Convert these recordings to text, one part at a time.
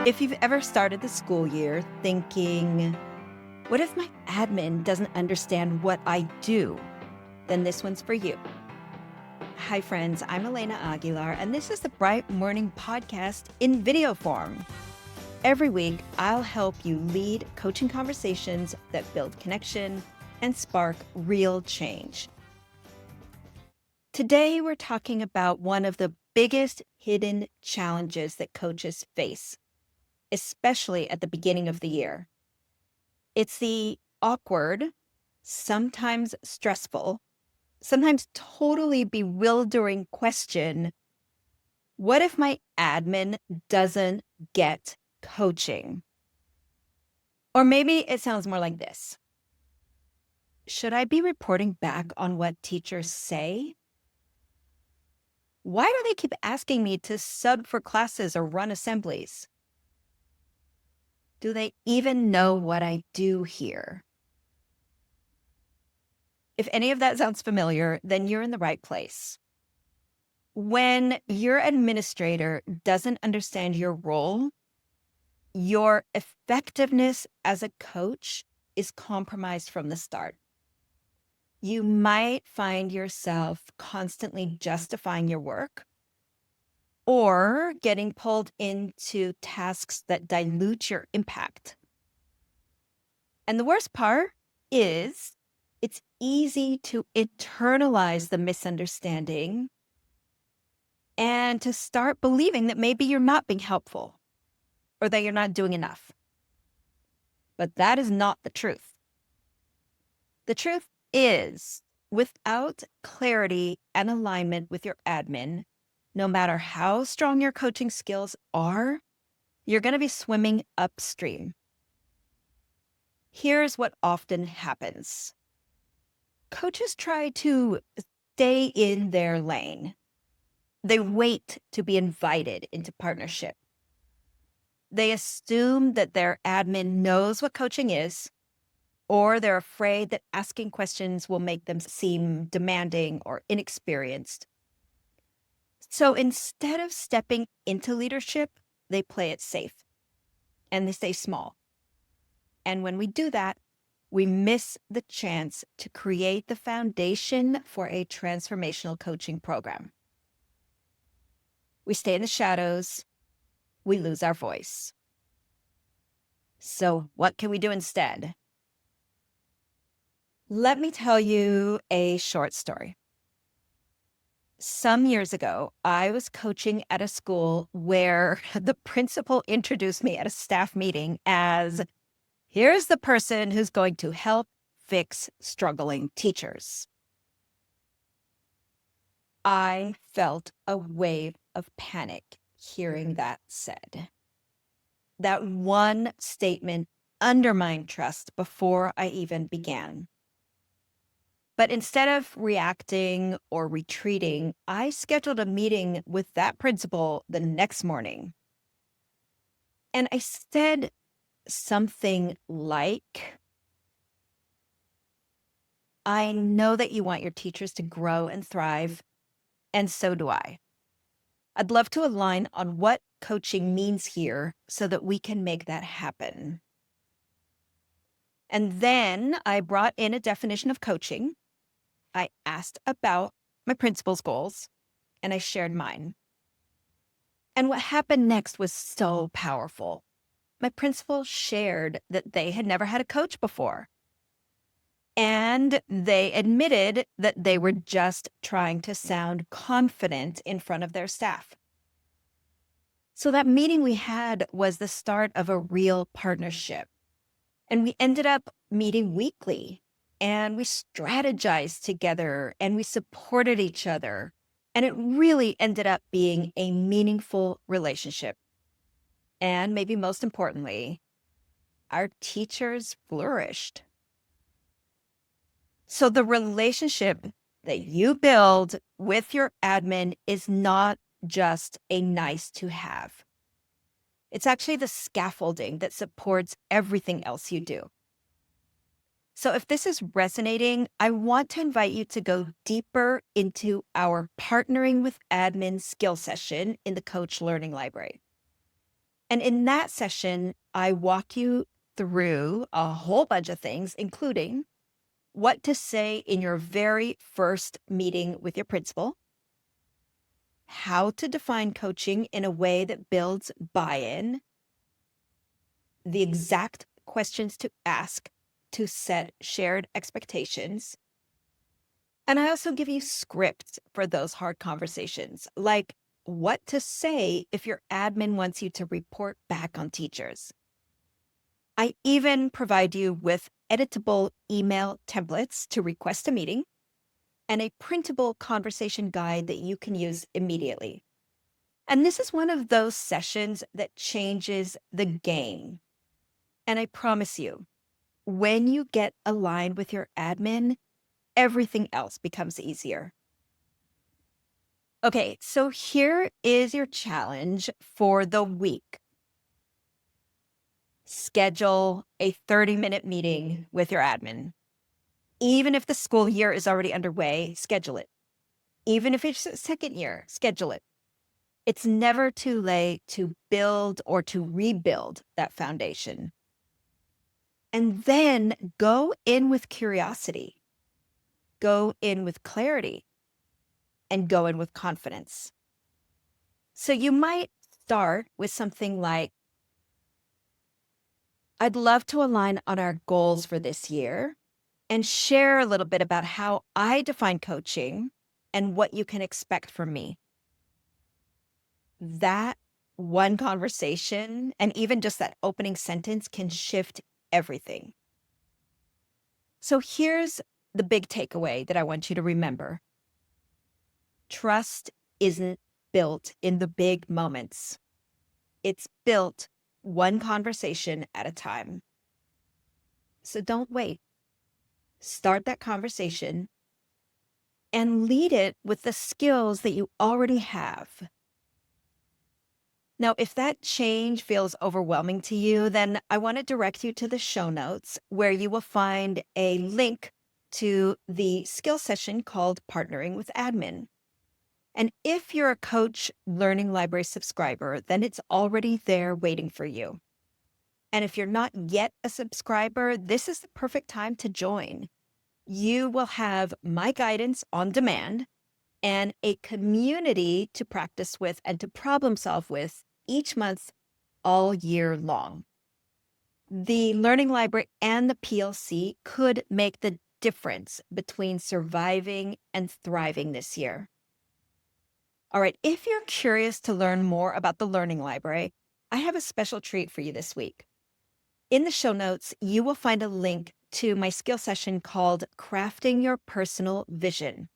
If you've ever started the school year thinking, what if my admin doesn't understand what I do? Then this one's for you. Hi, friends. I'm Elena Aguilar, and this is the Bright Morning Podcast in video form. Every week, I'll help you lead coaching conversations that build connection and spark real change. Today, we're talking about one of the biggest hidden challenges that coaches face, especially at the beginning of the year. It's the awkward, sometimes stressful, sometimes totally bewildering question, what if my admin doesn't get coaching? Or maybe it sounds more like this. Should I be reporting back on what teachers say? Why do they keep asking me to sub for classes or run assemblies? Do they even know what I do here? If any of that sounds familiar, then you're in the right place. When your administrator doesn't understand your role, your effectiveness as a coach is compromised from the start. You might find yourself constantly justifying your work or getting pulled into tasks that dilute your impact. And the worst part is it's easy to internalize the misunderstanding and to start believing that maybe you're not being helpful or that you're not doing enough. But that is not the truth. The truth is, without clarity and alignment with your admin, no matter how strong your coaching skills are, you're going to be swimming upstream. Here's what often happens. Coaches try to stay in their lane. They wait to be invited into partnership. They assume that their admin knows what coaching is, or they're afraid that asking questions will make them seem demanding or inexperienced. So instead of stepping into leadership, they play it safe and they stay small. And when we do that, we miss the chance to create the foundation for a transformational coaching program. We stay in the shadows, we lose our voice. So what can we do instead? Let me tell you a short story. Some years ago, I was coaching at a school where the principal introduced me at a staff meeting as, here's the person who's going to help fix struggling teachers. I felt a wave of panic hearing that said. That one statement undermined trust before I even began. But instead of reacting or retreating, I scheduled a meeting with that principal the next morning. And I said something like, I know that you want your teachers to grow and thrive, and so do I. I'd love to align on what coaching means here so that we can make that happen. And then I brought in a definition of coaching. I asked about my principal's goals, and I shared mine. And what happened next was so powerful. My principal shared that they had never had a coach before. And they admitted that they were just trying to sound confident in front of their staff. So that meeting we had was the start of a real partnership. And we ended up meeting weekly, and we strategized together, and we supported each other. And it really ended up being a meaningful relationship. And maybe most importantly, our teachers flourished. So the relationship that you build with your admin is not just a nice to have. It's actually the scaffolding that supports everything else you do. So if this is resonating, I want to invite you to go deeper into our Partnering with Admin skill session in the Coach Learning Library. And in that session, I walk you through a whole bunch of things, including what to say in your very first meeting with your principal, how to define coaching in a way that builds buy-in, the exact questions to ask to set shared expectations. And I also give you scripts for those hard conversations, like what to say if your admin wants you to report back on teachers. I even provide you with editable email templates to request a meeting and a printable conversation guide that you can use immediately. And this is one of those sessions that changes the game. And I promise you, when you get aligned with your admin, everything else becomes easier. Okay, so here is your challenge for the week. Schedule a 30-minute meeting with your admin. Even if the school year is already underway, schedule it. Even if it's second year, schedule it. It's never too late to build or to rebuild that foundation. And then go in with curiosity, go in with clarity, and go in with confidence. So you might start with something like, I'd love to align on our goals for this year and share a little bit about how I define coaching and what you can expect from me. That one conversation and even just that opening sentence can shift everything. So here's the big takeaway that I want you to remember. Trust isn't built in the big moments. It's built one conversation at a time. So don't wait. Start that conversation and lead it with the skills that you already have. Now, if that change feels overwhelming to you, then I want to direct you to the show notes where you will find a link to the skill session called Partnering with Admin. And if you're a Coach Learning Library subscriber, then it's already there waiting for you. And if you're not yet a subscriber, this is the perfect time to join. You will have my guidance on demand and a community to practice with and to problem solve with each month all year long. The Learning Library and the PLC could make the difference between surviving and thriving this year. All right, if you're curious to learn more about the Learning Library, I have a special treat for you this week. In the show notes, you will find a link to my skill session called Crafting Your Personal Vision.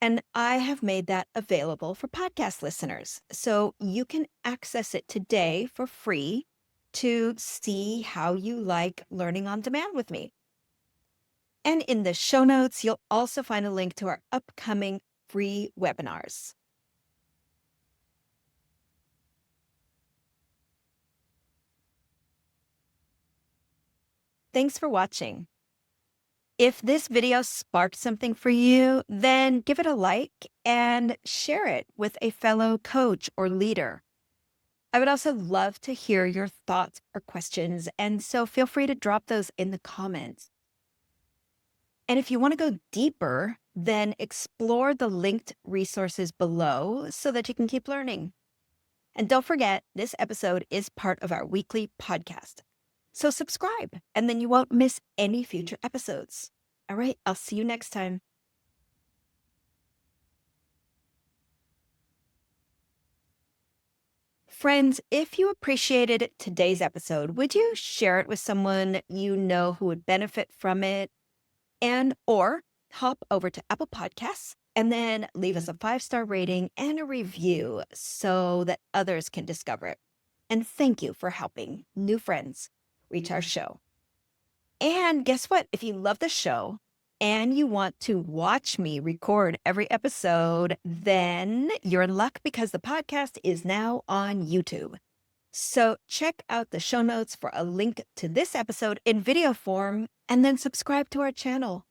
And I have made that available for podcast listeners. So you can access it today for free to see how you like learning on demand with me. And in the show notes, you'll also find a link to our upcoming free webinars. Thanks for watching. If this video sparked something for you, then give it a like and share it with a fellow coach or leader. I would also love to hear your thoughts or questions, and so feel free to drop those in the comments. And if you want to go deeper, then explore the linked resources below so that you can keep learning. And don't forget, this episode is part of our weekly podcast. So subscribe, and then you won't miss any future episodes. All right, I'll see you next time. Friends, if you appreciated today's episode, would you share it with someone you know who would benefit from it? And or hop over to Apple Podcasts and then leave us a 5-star rating and a review so that others can discover it. And thank you for helping new friends reach our show. And guess what? If you love the show and you want to watch me record every episode, then you're in luck because the podcast is now on YouTube. So check out the show notes for a link to this episode in video form and then subscribe to our channel.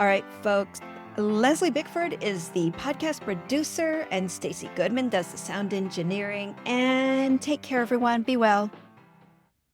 All right, folks, Leslie Bickford is the podcast producer, and Stacey Goodman does the sound engineering. And take care, everyone. Be well.